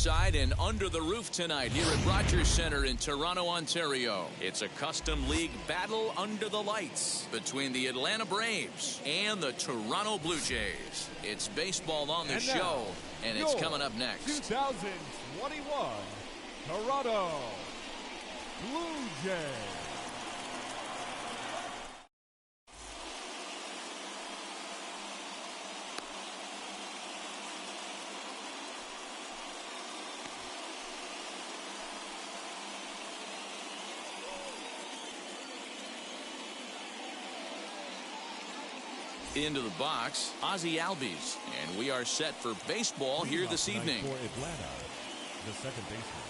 ringside and under the roof tonight here at Rogers Centre in Toronto, Ontario. It's a custom league battle under the lights between the Atlanta Braves and the Toronto Blue Jays. It's baseball on the show, and it's coming up next. 2021 Toronto Blue Jays. Into the box, Ozzie Albies, and we are set for baseball here this evening. For Atlanta, the second baseman,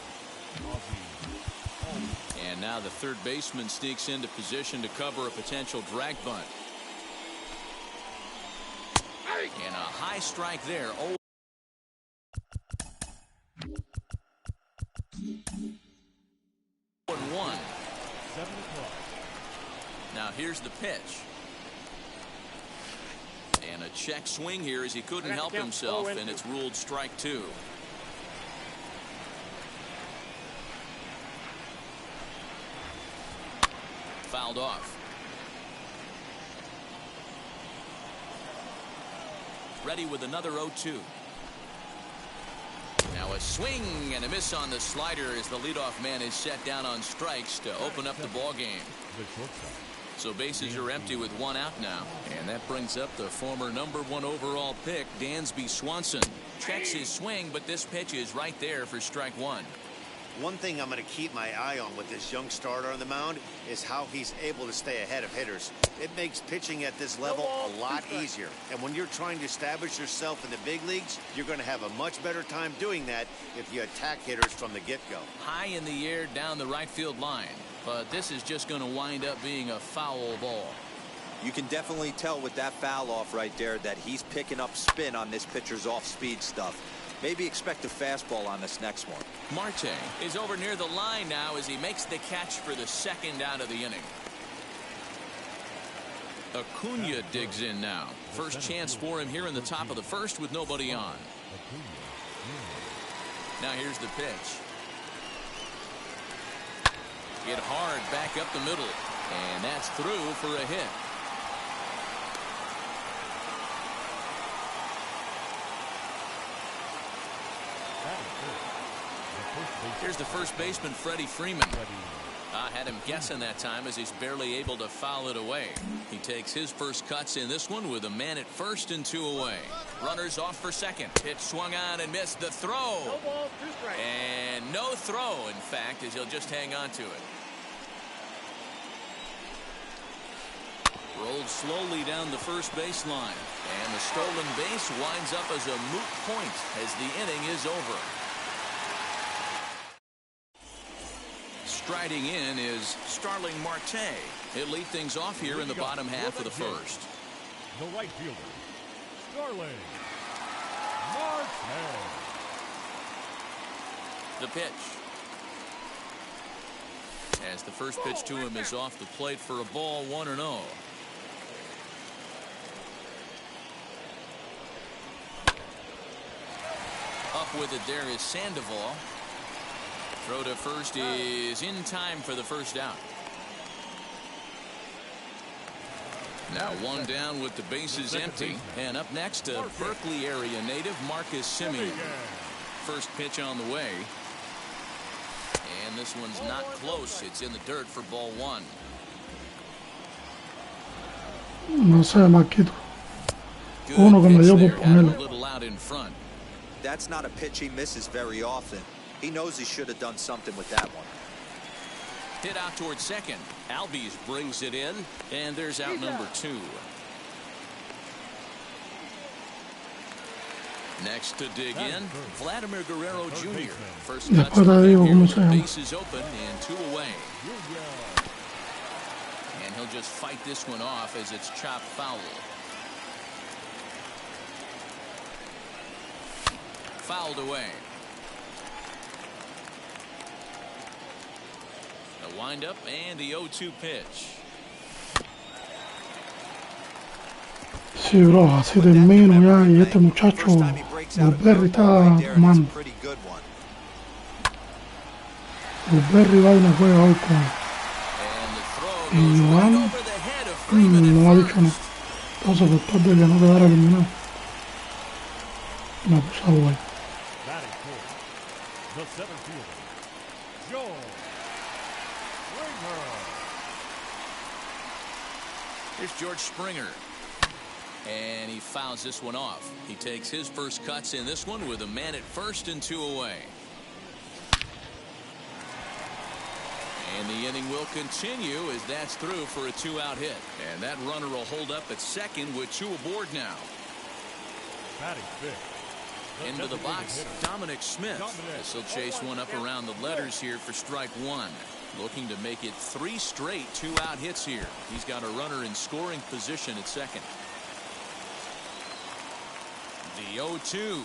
Ozzie. And now the third baseman sneaks into position to cover a potential drag bunt. And a high strike there. Oh. And 1. 7 o'clock. Now here's the pitch. And a check swing here as he couldn't help himself, and it's ruled strike 2. Fouled off. Ready with another 0-2. Now a swing and a miss on the slider as the leadoff man is set down on strikes to open up the ball game. So bases are empty with 1 out now. And that brings up the former #1 overall pick, Dansby Swanson. Checks his swing, but this pitch is right there for strike 1. One thing I'm going to keep my eye on with this young starter on the mound is how he's able to stay ahead of hitters. It makes pitching at this level a lot easier. And when you're trying to establish yourself in the big leagues, you're going to have a much better time doing that if you attack hitters from the get-go. High in the air down the right field line. But this is just going to wind up being a foul ball. You can definitely tell with that foul off right there that he's picking up spin on this pitcher's off-speed stuff. Maybe expect a fastball on this next one. Marte is over near the line now as he makes the catch for the second out of the inning. Acuna digs in now. First chance for him here in the top of the first with nobody on. Now here's the pitch. Hit hard back up the middle, and that's through for a hit. Here's the first baseman, Freddie Freeman. I had him guessing that time as he's barely able to foul it away. He takes his first cuts in this one with a man at first and 2 away. Runners off for second. Pitch swung on and missed. The throw. No ball, 2 strikes. And no throw, in fact, as he'll just hang on to it. Rolled slowly down the first baseline. And the stolen base winds up as a moot point as the inning is over. Striding in is Starling Marte. He'll lead things off here in the bottom half of the first. The right fielder, Starling Marte. The pitch. As the first pitch to him is off the plate for a ball, 1-0. Up with it there is Sandoval. Throw to first is in time for the first out. Now 1 down with the bases empty. And up next, a Berkeley area native, Marcus Semien. First pitch on the way. And this one's not close. It's in the dirt for ball 1. No sé, Marquito. Uno que me dio por ponerlo. A little out in front. That's not a pitch he misses very often. He knows he should have done something with that one. Hit out towards second. Albies brings it in, and there's out number 2. Next to dig in, Vladimir Guerrero Jr. First cuts the bases open and 2 away. And he'll just fight this one off as it's chopped foul. Fouled away. The windup and the 0-2 pitch. Sí, bro, así de menos ya, y este muchacho, el Berry está mal. Berry vaina juega hoy con y Joan no ha dicho nada. Entonces después de que no quedara eliminado me puse a jugar. The seventh fielder, Joe Springer. Here's George Springer. And he fouls this one off. He takes his first cuts in this one with a man at first and 2 away. And the inning will continue as that's through for a 2-out hit. And that runner will hold up at second with 2 aboard now. Batting fifth. Into the box, Dominic Smith. As he'll chase one up around the letters here for strike 1. Looking to make it 3 straight 2-out hits here. He's got a runner in scoring position at second. The 0-2.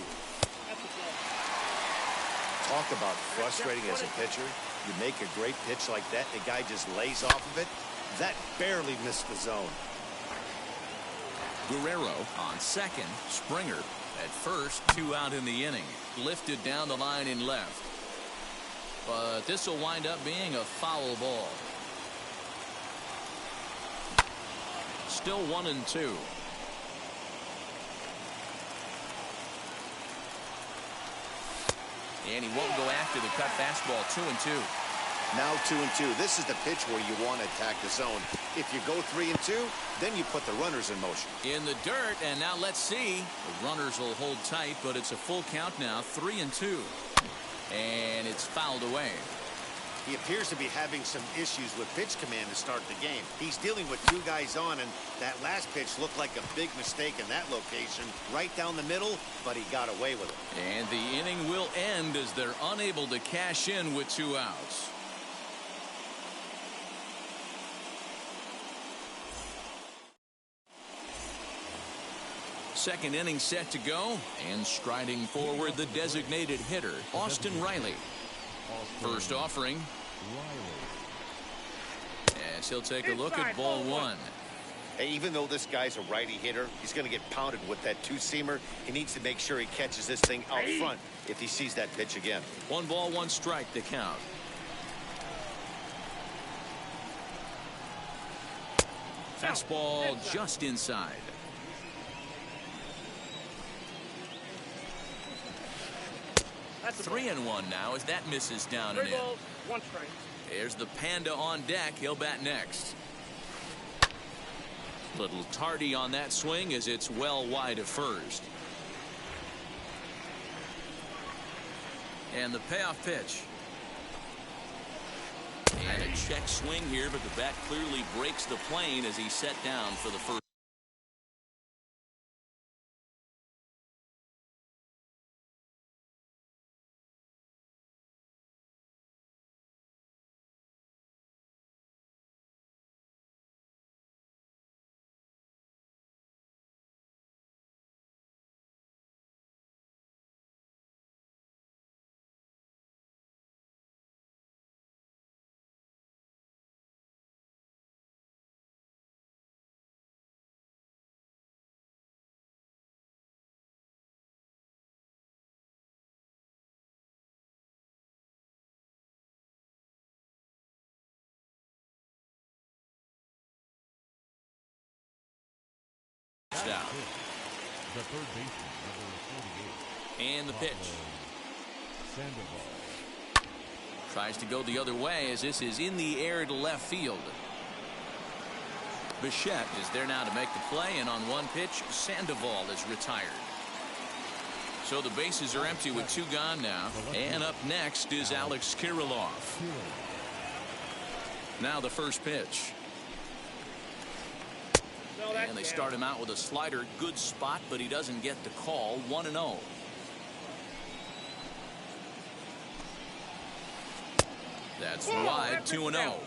Talk about frustrating as a pitcher. You make a great pitch like that, the guy just lays off of it. That barely missed the zone. Guerrero on second. Springer at first, 2 out in the inning. Lifted down the line in left. But this will wind up being a foul ball. Still 1-2. And he won't go after the cut fastball. 2-2. Now 2-2. This is the pitch where you want to attack the zone. If you go 3-2, then you put the runners in motion. In the dirt, and now let's see. The runners will hold tight, but it's a full count now. 3-2. And it's fouled away. He appears to be having some issues with pitch command to start the game. He's dealing with 2 guys on, and that last pitch looked like a big mistake in that location. Right down the middle, but he got away with it. And the inning will end as they're unable to cash in with 2 outs. Second inning set to go, and striding forward the designated hitter, Austin Riley. First offering. As he'll take a look at ball 1. Hey, even though this guy's a righty hitter, he's going to get pounded with that 2-seamer. He needs to make sure he catches this thing out front if he sees that pitch again. 1 ball, 1 strike to count. Fastball just inside. 3-1 now as that misses down and in. 1 strike. There's the Panda on deck. He'll bat next. Little tardy on that swing as it's well wide of first. And the payoff pitch. And a check swing here, but the bat clearly breaks the plane as he's set down for the first. Out. The third baseman, number 48. And the pitch. Tries to go the other way as this is in the air to left field. Bichette is there now to make the play, and on 1 pitch, Sandoval is retired. So the bases are empty with 2 gone now. And up next is Alex Kirilloff. Now the first pitch. And they start him out with a slider. Good spot, but he doesn't get the call. 1-0. That's wide. 2-0.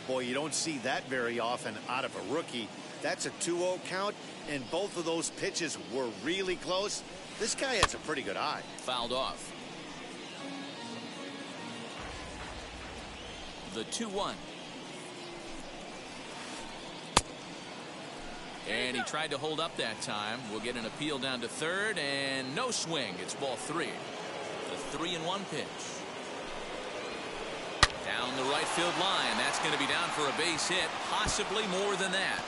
Boy, you don't see that very often out of a rookie. That's a 2-0 count, and both of those pitches were really close. This guy has a pretty good eye. Fouled off. The 2-1. And he tried to hold up that time. We'll get an appeal down to third, and no swing. It's ball 3. The 3-1 pitch. Down the right field line. That's going to be down for a base hit, possibly more than that.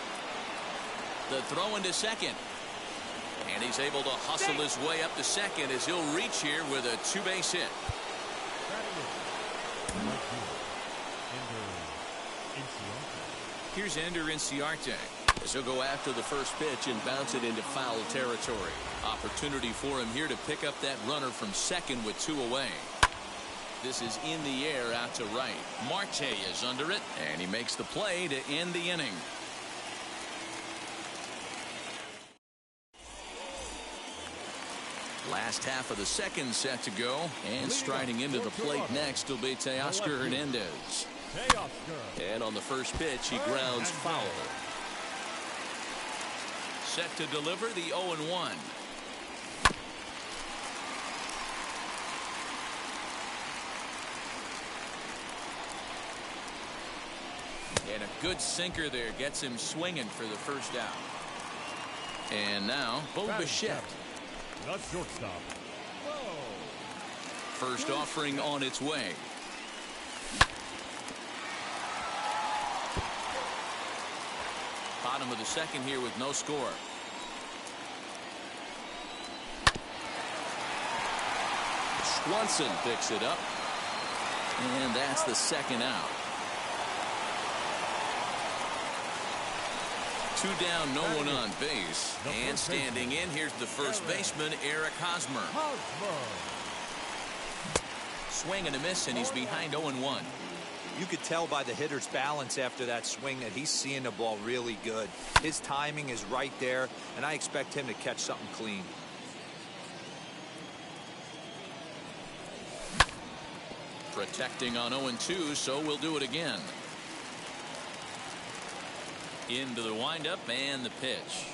The throw into second. And he's able to hustle his way up to second as he'll reach here with a two-base hit. Here's Ender Inciarte as he'll go after the first pitch and bounce it into foul territory. Opportunity for him here to pick up that runner from second with two away. This is in the air out to right. Marte is under it, and he makes the play to end the inning. Last half of the second set to go, and striding into the plate next will be Teoscar Hernandez. And on the first pitch, he grounds foul. Set to deliver the 0-1. And a good sinker there gets him swinging for the first out. And now, Bo Bichette. The shortstop. First offering on its way. Bottom of the second here with no score. Swanson picks it up. And that's the second out. Two down, no one on base. And standing in, here's the first baseman, Eric Hosmer. Swing and a miss, and he's behind 0-1. You could tell by the hitter's balance after that swing that he's seeing the ball really good. His timing is right there, and I expect him to catch something clean. Protecting on 0-2, so we'll do it again. Into the windup and the pitch.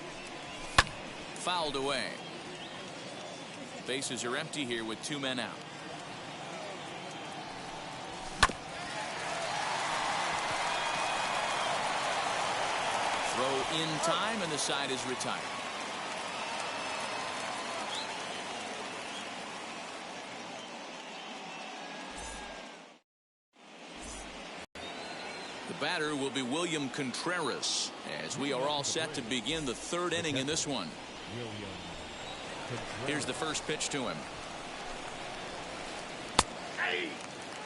Fouled away. Bases are empty here with two men out. Throw in time, and the side is retired. The batter will be William Contreras as we are all set to begin the third inning in this one. Here's the first pitch to him.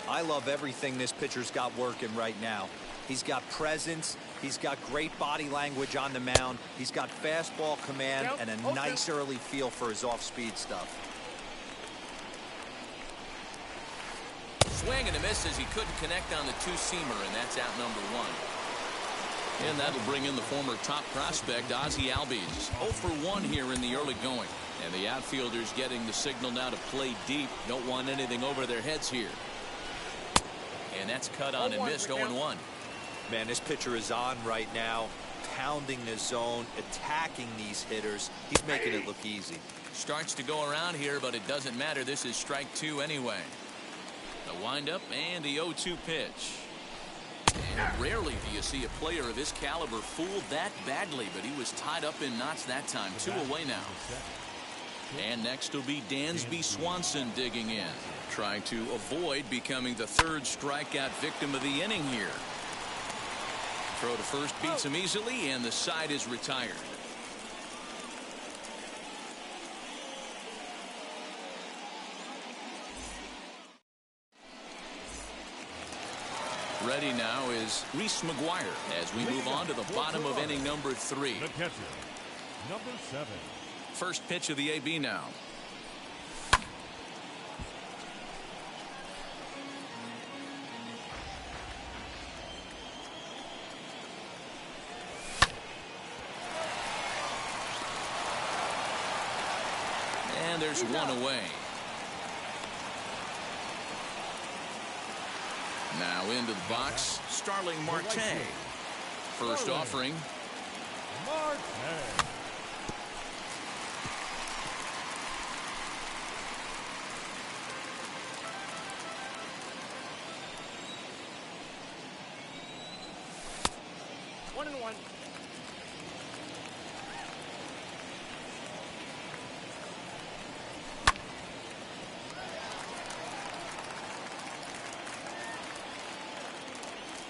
I love everything this pitcher's got working right now. He's got presence. He's got great body language on the mound. He's got fastball command and a nice early feel for his off-speed stuff. Swing and a miss as he couldn't connect on the two-seamer, and that's out number one. And that'll bring in the former top prospect, Ozzie Albies. 0 for 1 here in the early going. And the outfielders getting the signal now to play deep. Don't want anything over their heads here. And that's cut on and missed. 0-1. Man, this pitcher is on right now, pounding the zone, attacking these hitters. He's making it look easy. Starts to go around here, but it doesn't matter. This is strike two anyway. The windup and the 0-2 pitch. And rarely do you see a player of his caliber fooled that badly, but he was tied up in knots that time. Two away now. And next will be Dansby Swanson digging in, trying to avoid becoming the third strikeout victim of the inning here. Throw to first beats him easily, and the side is retired. Ready now is Reese McGuire as we move on to the bottom of inning number 3. The catcher, number 7. First pitch of the AB now. And there's one away. Now into the box, Starling Marte. First offering. Marte. One and one.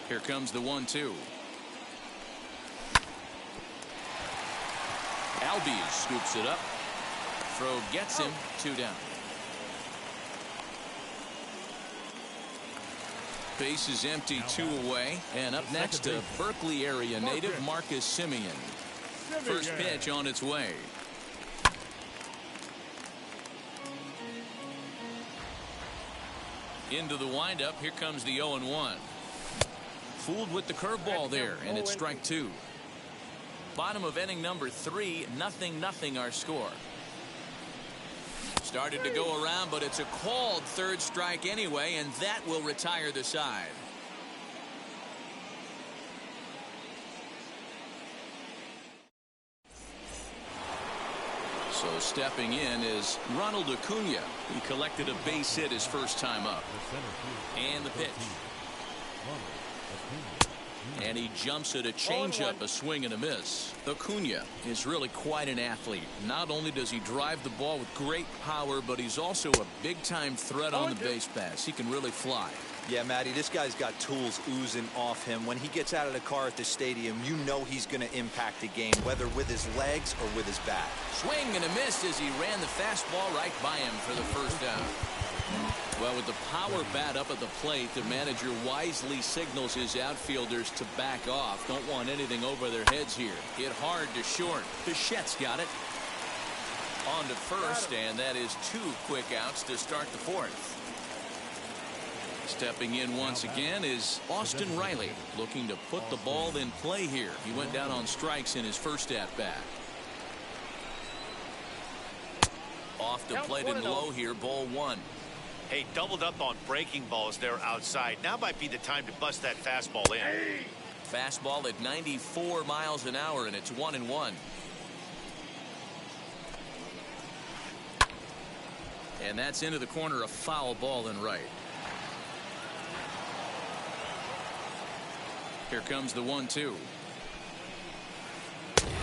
Here comes the 1-2. Albies scoops it up. Throw gets him. 2 down. Base is empty, 2 away. And up next, a Berkeley area native, Marcus Simeon. First pitch on its way. Into the windup. Here comes the 0-1. Fooled with the curveball there, and it's strike 2. Bottom of inning number 3, 0-0 our score. Started to go around, but it's a called third strike anyway, and that will retire the side. So stepping in is Ronald Acuna. He collected a base hit his first time up. And the pitch. And he jumps at a changeup, a swing and a miss. Acuna is really quite an athlete. Not only does he drive the ball with great power, but he's also a big-time threat on the base pass. He can really fly. Yeah, Matty, this guy's got tools oozing off him. When he gets out of the car at the stadium, you know he's going to impact the game, whether with his legs or with his bat. Swing and a miss as he ran the fastball right by him for the first down. Well, with the power bat up at the plate, the manager wisely signals his outfielders to back off. Don't want anything over their heads here. Hit hard to short. Bichette's got it. On to first, and that is 2 quick outs to start the 4th. Stepping in once again is Austin Riley, looking to put the ball in play here. He went down on strikes in his first at-bat. Off the plate and low here, ball 1. Hey, doubled up on breaking balls there outside. Now might be the time to bust that fastball in. Fastball at 94 miles an hour, and it's 1-1. And that's into the corner, a foul ball and right. Here comes the 1-2.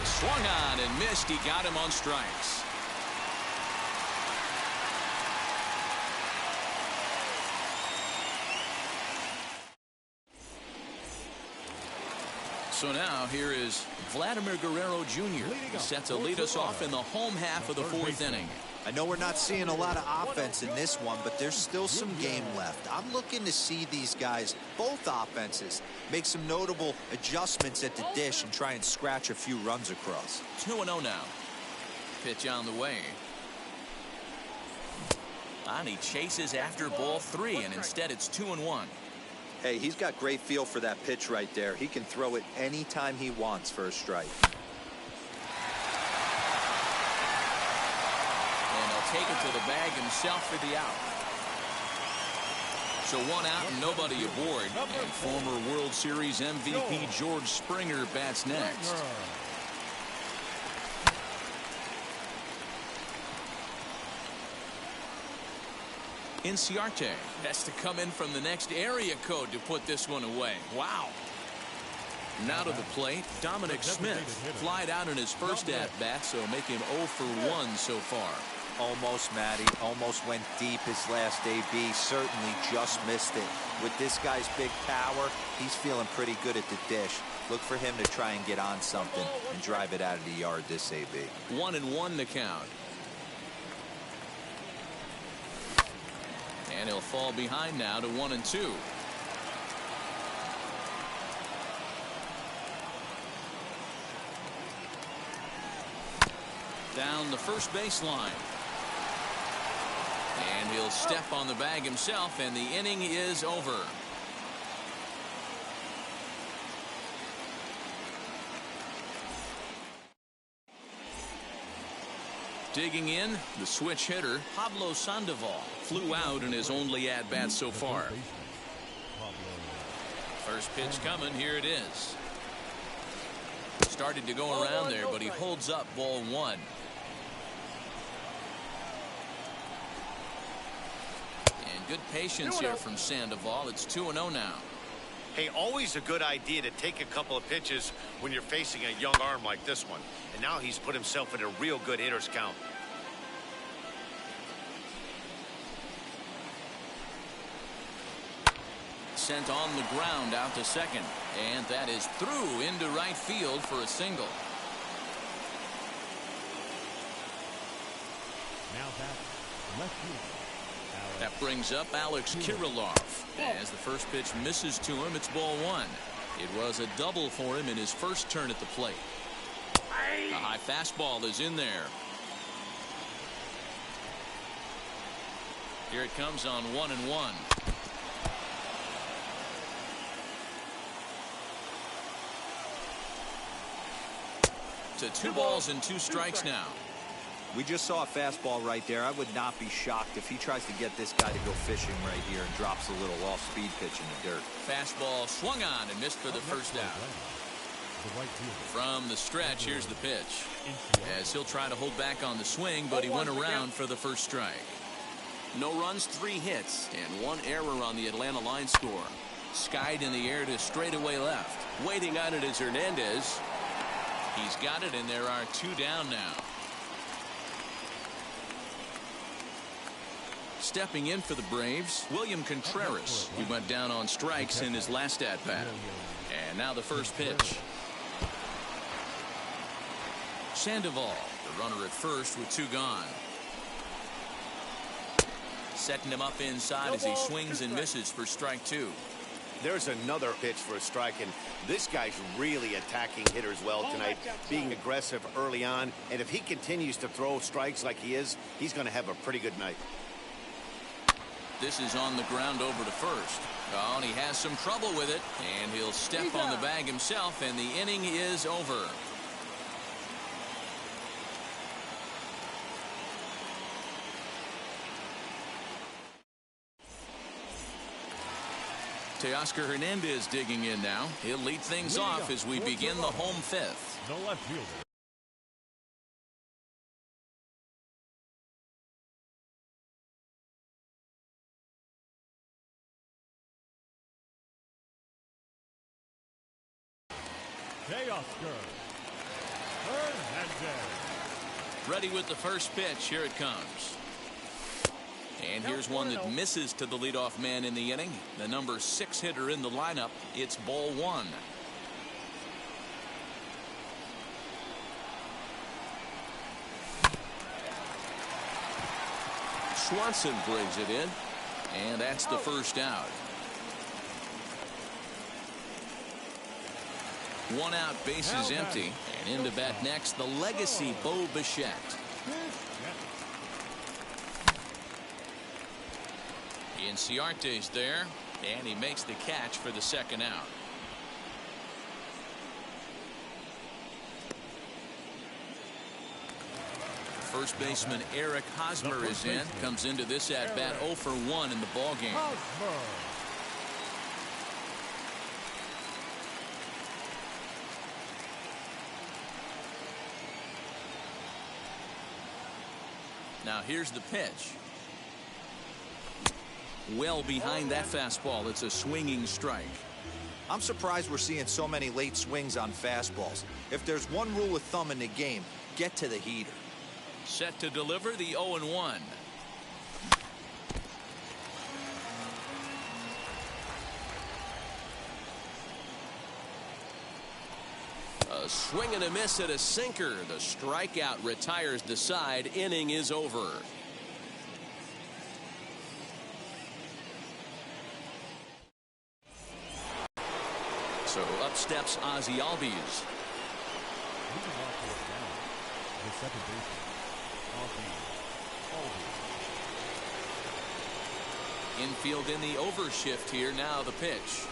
Swung on and missed. He got him on strikes. So now here is Vladimir Guerrero Jr. He set to lead us off in the home half of the 4th inning. I know we're not seeing a lot of offense in this one, but there's still some game left. I'm looking to see these guys, both offenses, make some notable adjustments at the dish and try and scratch a few runs across. 2-0 now. Pitch on the way. And he chases after ball 3, and instead it's 2-1. Hey, he's got great feel for that pitch right there. He can throw it anytime he wants for a strike. And he'll take it to the bag himself for the out. So 1 out and nobody aboard. And former World Series MVP George Springer bats next. Inciarte has to come in from the next area code to put this one away. Wow. Now to the plate, Dominic Smith flied out in his first at-bat, so make him 0 for 1 so far. Almost, Matty. Almost went deep his last AB. Certainly just missed it. With this guy's big power, he's feeling pretty good at the dish. Look for him to try and get on something and drive it out of the yard this AB. 1-1 the count. And he'll fall behind now to 1-2. Down the first baseline. And he'll step on the bag himself, and the inning is over. Digging in, the switch hitter, Pablo Sandoval, flew out in his only at-bat so far. First pitch coming, here it is. Started to go around there, but he holds up ball 1. And good patience here from Sandoval. It's 2-0 now. Hey, always a good idea to take a couple of pitches when you're facing a young arm like this one. And now he's put himself in a real good hitter's count. sent on the ground out to second. And that is through into right field for a single. Now back, left field. That brings up Alex Kirilloff. As the first pitch misses to him, it's ball one. It was a double for him in his first turn at the plate. A high fastball is in there. Here it comes on 1-1. To 2 balls and 2 strikes now. We just saw a fastball right there. I would not be shocked if he tries to get this guy to go fishing right here and drops a little off-speed pitch in the dirt. Fastball swung on and missed for the first out. From the stretch, here's the pitch. As he'll try to hold back on the swing, but he went around for the first strike. No runs, 3 hits, and 1 error on the Atlanta line score. Skied in the air to straightaway left. Waiting on it is Hernandez. He's got it, and there are 2 down now. Stepping in for the Braves, William Contreras. He went down on strikes in his last at-bat. And now the first pitch. Sandoval, the runner at first with 2 gone. Setting him up inside as he swings and misses for strike 2. There's another pitch for a strike, and this guy's really attacking hitters well tonight, being aggressive early on. And if he continues to throw strikes like he is, he's going to have a pretty good night. This is on the ground over to first. Oh, and he has some trouble with it, and he'll step on the bag himself, and the inning is over. Teoscar Hernandez digging in now. He'll lead things off as we begin the home 5th. No left fielder. Teoscar Hernandez. Ready with the first pitch. Here it comes. And here's one that misses to the leadoff man in the inning. The number 6 hitter in the lineup. It's ball 1. Swanson brings it in. And that's the first out. 1 out, bases empty. And in to bat next, the legacy Bo Bichette. Inciarte's there, and he makes the catch for the second out. First baseman Eric Hosmer is in. Comes into this at bat 0 for 1 in the ball game. Now here's the pitch. Well behind that fastball. It's a swinging strike. I'm surprised we're seeing so many late swings on fastballs. If there's one rule of thumb in the game, get to the heater. Set to deliver the 0-1. A swing and a miss at a sinker. The strikeout retires the side. Inning is over. So up steps Ozzie Albies. The second baseman, Infield in the overshift here. Now the pitch.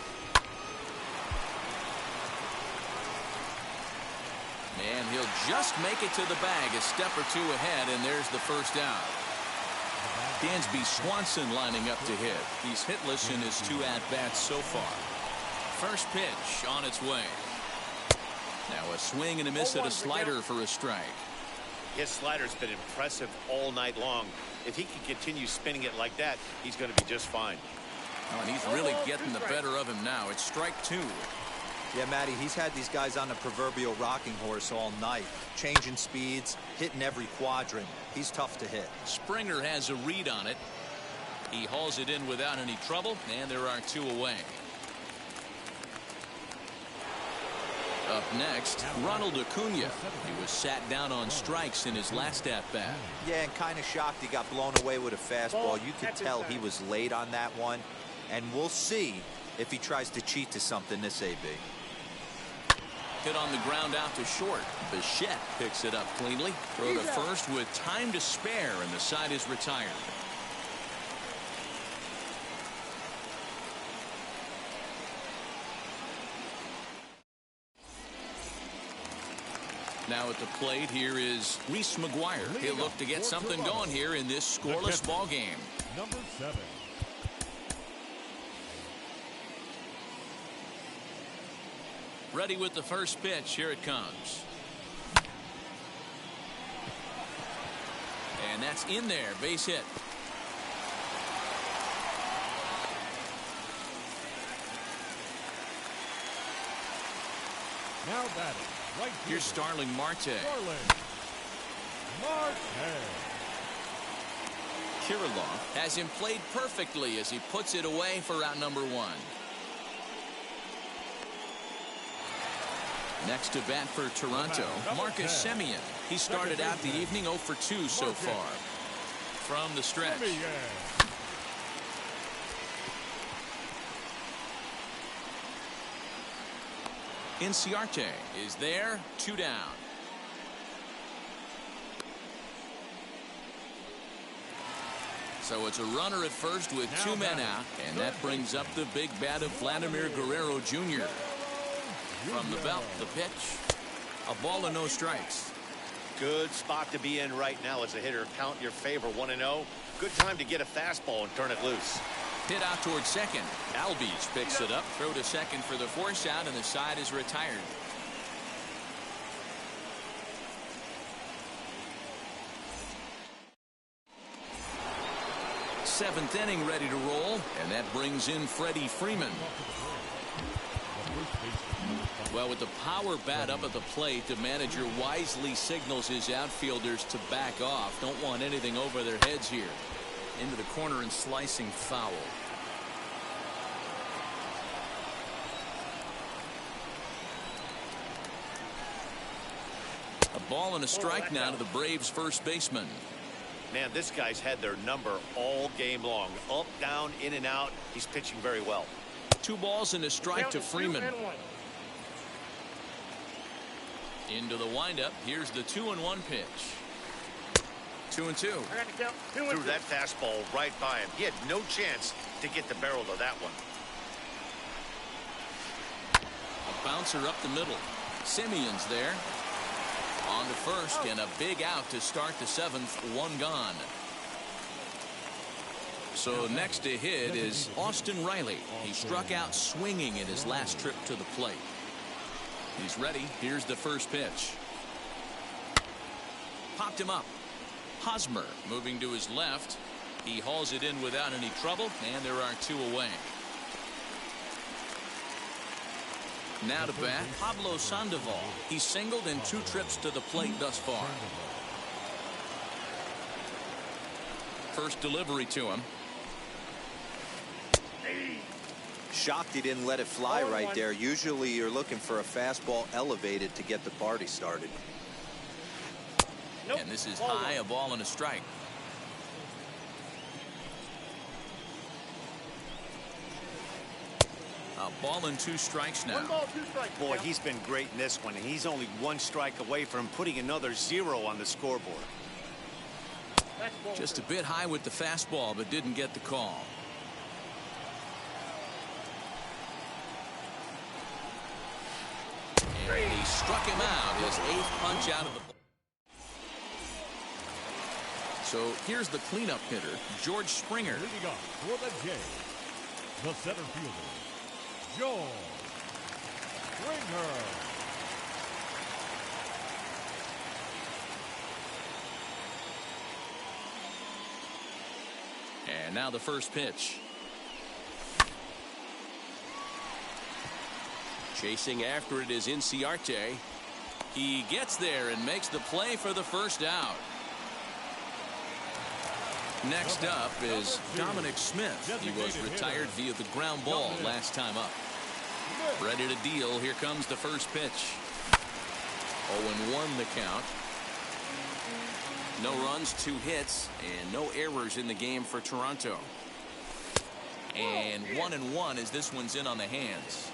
And he'll just make it to the bag, a step or 2 ahead, and there's the first out. Dansby Swanson lining up to hit. He's hitless in his 2 at-bats so far. First pitch on its way. Now a swing and a miss at a slider for a strike. His slider's been impressive all night long. If he can continue spinning it like that, he's going to be just fine. Oh, and he's really getting the better of him now. It's strike 2. Yeah, Matty, he's had these guys on the proverbial rocking horse all night, changing speeds, hitting every quadrant. He's tough to hit. Springer has a read on it. He hauls it in without any trouble, and there are 2 away. Up next, Ronald Acuna. He was sat down on strikes in his last at-bat. Yeah, and kind of shocked he got blown away with a fastball. You could tell he was late on that one. And we'll see if he tries to cheat to something this AB. Hit on the ground out to short. Bichette picks it up cleanly. Throw to first with time to spare, and the side is retired. Now at the plate, here is Reese McGuire. He'll look to get something going here in this scoreless ball game. Number 7. Ready with the first pitch. Here it comes. And that's in there. Base hit. Now batting. Right here. Here's Starling Marte. Kirilloff has him played perfectly as he puts it away for out number 1. Next to bat for Toronto, Marcus Semien. He started out the evening 0 for 2 so far. From the stretch. Inciarte is there, 2 down. So it's a runner at first with 2 men out, and that brings up the big bat of Vladimir Guerrero Jr. From the belt, the pitch. A ball and no strikes. Good spot to be in right now as a hitter. Count your favor 1-0. Good time to get a fastball and turn it loose. Hit out towards second. Albies picks it up. Throw to second for the force out, and the side is retired. Seventh inning ready to roll, and that brings in Freddie Freeman. Well, with the power bat up at the plate, the manager wisely signals his outfielders to back off. Don't want anything over their heads here. Into the corner and slicing foul. A ball and a strike now to the Braves first baseman. Man, this guy's had their number all game long. Up, down, in and out. He's pitching very well. 2 balls and a strike to Freeman. Into the windup. Here's the 2-1 pitch. 2-2. Threw that fastball right by him. He had no chance to get the barrel of that one. A bouncer up the middle. Simeon's there. On to first, and a big out to start the 7th. 1 gone. So next to hit is Austin Riley. He struck out swinging in his last trip to the plate. He's ready. Here's the first pitch. Popped him up. Hosmer moving to his left. He hauls it in without any trouble, and there are 2 away. Now to bat, Pablo Sandoval. He's singled in 2 trips to the plate thus far. First delivery to him. Shocked he didn't let it fly right there. Usually you're looking for a fastball elevated to get the party started. And this is high, a ball and a strike. A ball and 2 strikes now. 1 ball, 2 strikes. Boy, he's been great in this one, and he's only 1 strike away from putting another 0 on the scoreboard. Just a bit high with the fastball, but didn't get the call. And he struck him out, his 8th punch out of the ball. So here's the cleanup hitter, George Springer. Leading off for the Jays, the center fielder, George Springer. And now the first pitch. Chasing after it is Inciarte. He gets there and makes the play for the first out. Next up is Dominic Smith. He was retired via the ground ball last time up. Ready to deal. Here comes the first pitch. 0-1 the count. No runs, 2 hits, and no errors in the game for Toronto. And 1-1 as this one's in on the hands.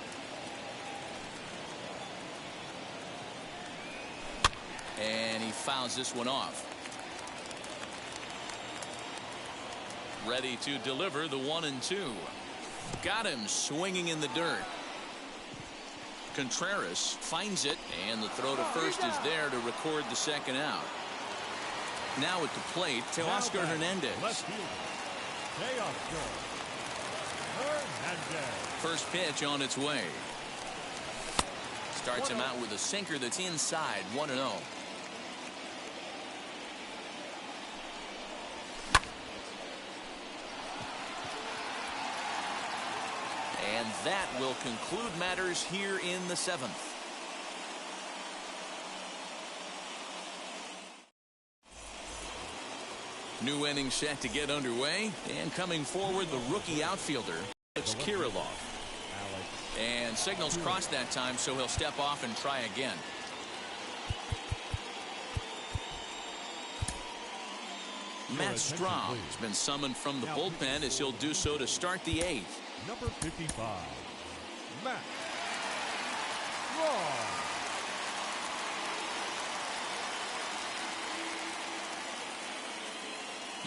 And he fouls this one off. Ready to deliver the 1-2. Got him swinging in the dirt. Contreras finds it, and the throw to first is there to record the second out. Now at the plate, Teoscar Hernandez. First pitch on its way. Starts him out with a sinker that's inside. 1-0. And that will conclude matters here in the 7th. New inning set to get underway, and coming forward the rookie outfielder, it's Kirilov. And signals crossed that time, so he'll step off and try again. Matt Strahm has been summoned from the bullpen as he'll do so to start the 8th. Number 55, Matt Strahm.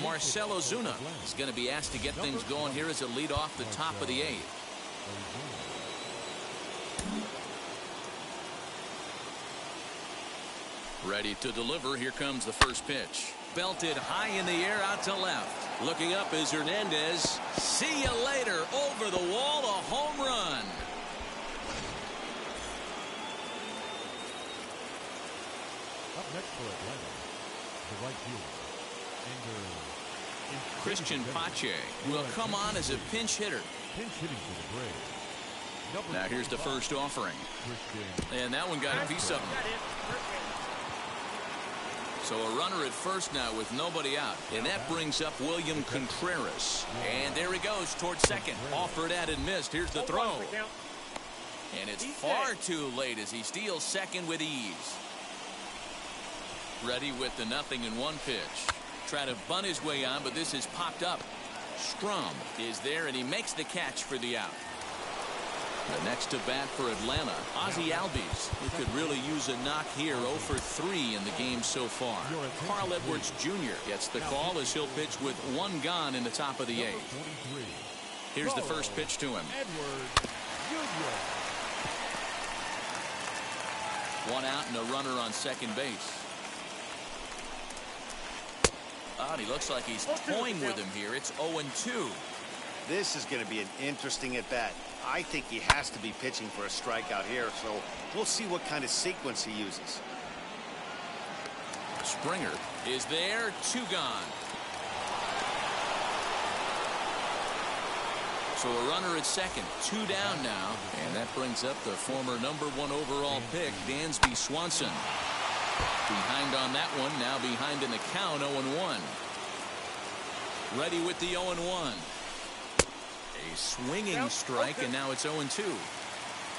Marcell Ozuna is going to be asked to get things going here as a lead off the top of the 8th. Ready to deliver. Here comes the first pitch. Belted high in the air out to left. Looking up is Hernandez. See you later. Over the wall, a home run. Up next for Atlanta, the right fielder, Christian Pache will come on as a pinch hitter. Pinch hitting for the Braves. Now here's the first offering. And that one got a piece of him. So a runner at first now with nobody out. And that brings up William Contreras. And there he goes towards second. Offered at and missed. Here's the throw. And it's far too late as he steals second with ease. Ready with the 0-1 pitch. Try to bunt his way on, but this is popped up. Strahm is there, and he makes the catch for the out. The next to bat for Atlanta, Ozzie Albies, who could really use a knock here. 0 for 3 in the game so far. Carl Edwards Jr. gets the call as he'll pitch with 1 gone in the top of the 8th. Here's the first pitch to him. 1 out and a runner on second base. Oh, and he looks like he's toying with him here. It's 0-2. This is going to be an interesting at bat. I think he has to be pitching for a strikeout here, so we'll see what kind of sequence he uses. Springer is there. 2 gone. So a runner at second. 2 down now. And that brings up the former #1 overall pick, Dansby Swanson. Behind on that one. Now behind in the count. 0-1. Ready with the 0-1. A swinging strike, and now it's 0-2.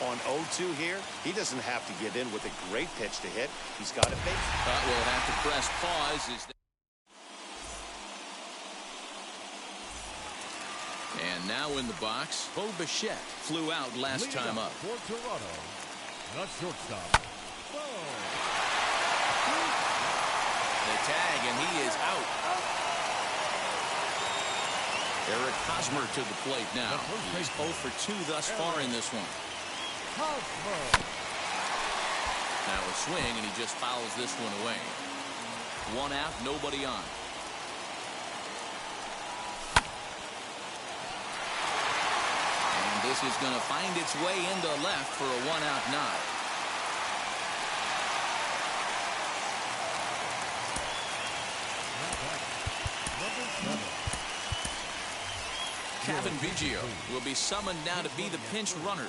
On 0-2 here, he doesn't have to give in with a great pitch to hit. He's got it baked. But we'll have to press pause. And now in the box, Bo Bichette flew out last time up. For Toronto, the shortstop. The tag, and he is out. Eric Hosmer to the plate now. He's 0 for 2 thus far in this one. Now a swing, and he just fouls this one away. 1 out, nobody on. And this is going to find its way into left for a 1-out knock. Kevin Biggio will be summoned now to be the pinch runner.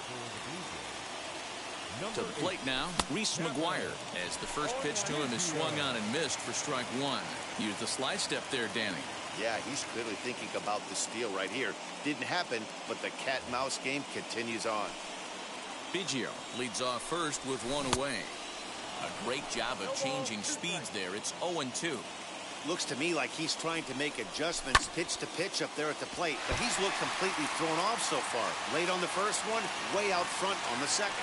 To the plate now, Reese McGuire, as the first pitch to him is swung on and missed for strike 1. Use the slide step there, Danny. Yeah, he's clearly thinking about the steal right here. Didn't happen, but the cat-mouse game continues on. Biggio leads off first with one away. A great job of changing speeds there. It's 0-2. Looks to me like he's trying to make adjustments pitch to pitch up there at the plate, but he's looked completely thrown off so far. Late on the first one, way out front on the second.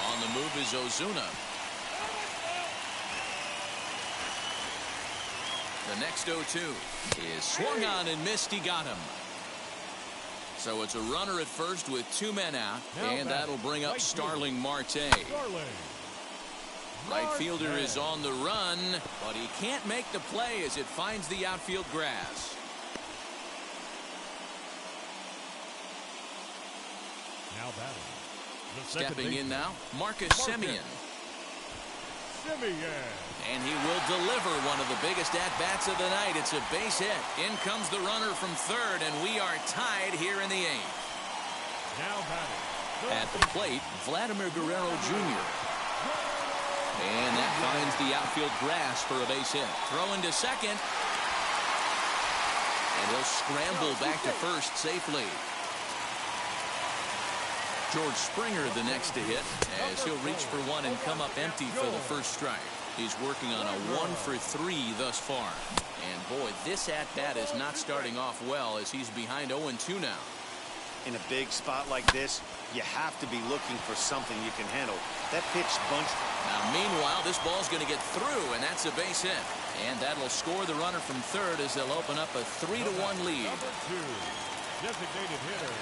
On the move is Ozuna. The next 0-2 is swung on and missed. He got him. So it's a runner at first with 2 men out, and that'll bring up Starling Marte. Right fielder is on the run, but he can't make the play as it finds the outfield grass. Now batting. Stepping in now, Marcus Semien. And he will deliver one of the biggest at-bats of the night. It's a base hit. In comes the runner from third, and we are tied here in the 8th. Now batting. At the plate, Vladimir Guerrero Jr. And that finds the outfield grass for a base hit. Throw into second. And he'll scramble back to first safely. George Springer the next to hit as he'll reach for one and come up empty for the first strike. He's working on a 1-for-3 thus far. And boy, this at-bat is not starting off well as he's behind 0-2 now. In a big spot like this, you have to be looking for something you can handle. That pitch bunched. Now, meanwhile, this ball's going to get through, and that's a base hit. And that'll score the runner from third as they'll open up a 3-1 lead. Number 2, designated hitter,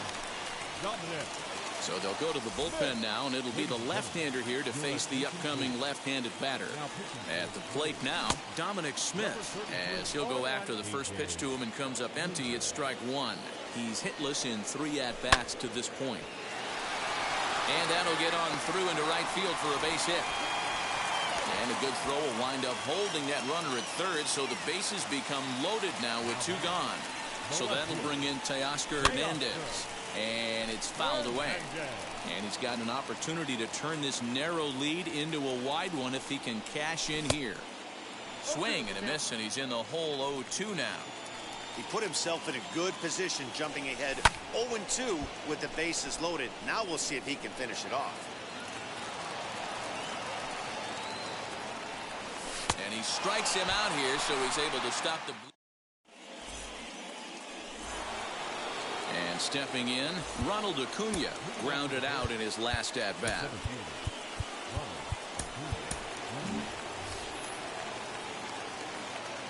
Dominic. So they'll go to the bullpen now, and it'll be the left-hander here to face the upcoming left-handed batter. At the plate now, Dominic Smith, as he'll go after the first pitch to him and comes up empty. It's strike 1. He's hitless in 3 at-bats to this point. And that'll get on through into right field for a base hit. And a good throw will wind up holding that runner at third, so the bases become loaded now with 2 gone. So that'll bring in Teoscar Hernandez. And it's fouled away. And he's got an opportunity to turn this narrow lead into a wide one if he can cash in here. Swing and a miss, and he's in the hole 0-2 now. He put himself in a good position jumping ahead 0-2 with the bases loaded. Now we'll see if he can finish it off. And he strikes him out here, so he's able to stop the... And stepping in, Ronald Acuna grounded out in his last at-bat.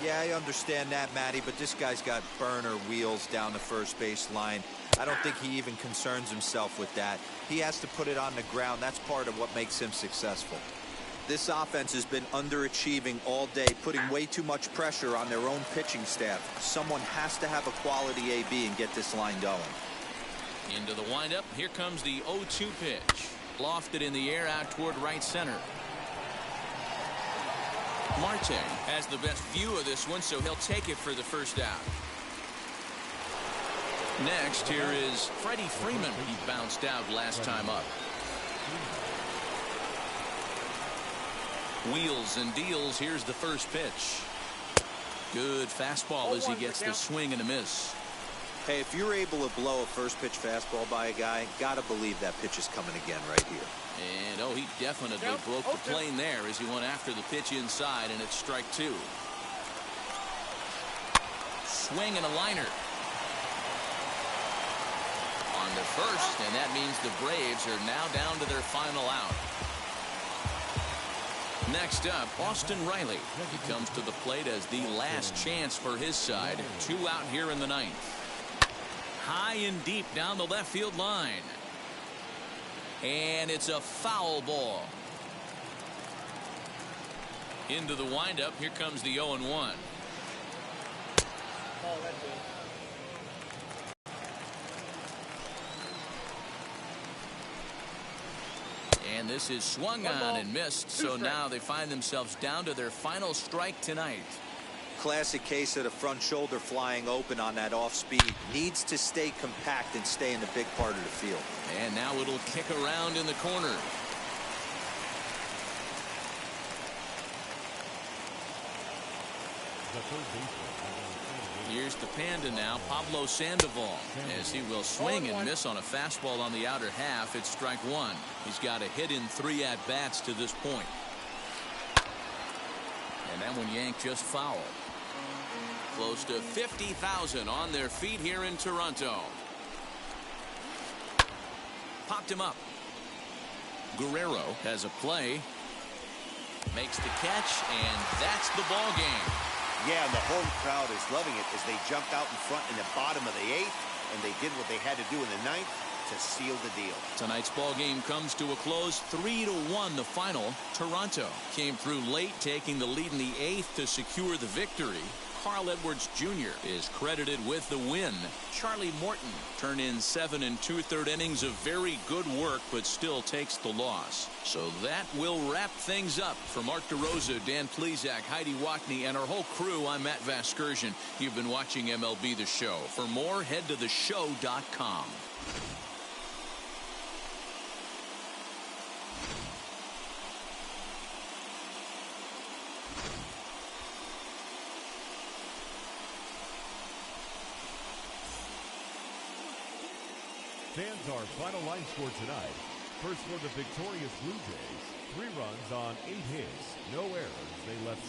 Yeah, I understand that, Matty, but this guy's got burner wheels down the first base line. I don't think he even concerns himself with that. He has to put it on the ground. That's part of what makes him successful. This offense has been underachieving all day, putting way too much pressure on their own pitching staff. Someone has to have a quality AB and get this line going. Into the windup. Here comes the 0-2 pitch. Lofted in the air out toward right center. Marte has the best view of this one, so he'll take it for the first out. Next, here is Freddie Freeman. He bounced out last time up. Wheels and deals. Here's the first pitch. Good fastball as he gets the swing and a miss. Hey, if you're able to blow a first pitch fastball by a guy, gotta believe that pitch is coming again right here. And oh, he definitely broke the plane there as he went after the pitch inside, and it's strike 2. Swing and a liner. On the first, and that means the Braves are now down to their final out. Next up, Austin Riley. He comes to the plate as the last chance for his side. 2 out here in the 9th. High and deep down the left field line. And it's a foul ball. Into the windup. Here comes the 0-1. And this is swung on and missed. So now they find themselves down to their final strike tonight. Classic case of the front shoulder flying open on that off speed. Needs to stay compact and stay in the big part of the field. And now it'll kick around in the corner. The third baseman, Here's the Panda now, Pablo Sandoval, as he will swing and miss on a fastball on the outer half. It's strike one. He's got a hit in 3 at-bats to this point. And that one yanked just foul. Close to 50,000 on their feet here in Toronto. Popped him up. Guerrero has a play. Makes the catch, and that's the ball game. Yeah, and the home crowd is loving it as they jumped out in front in the bottom of the 8th, and they did what they had to do in the 9th to seal the deal. Tonight's ball game comes to a close, 3-1 the final. Toronto came through late, taking the lead in the 8th to secure the victory. Carl Edwards Jr. is credited with the win. Charlie Morton turned in 7 2/3 innings of very good work, but still takes the loss. So that will wrap things up. For Mark DeRosa, Dan Plesac, Heidi Watney, and our whole crew, I'm Matt Vasgersian. You've been watching MLB The Show. For more, head to theshow.com. Stands our final line score tonight. First for the victorious Blue Jays, 3 runs on 8 hits, no errors. They left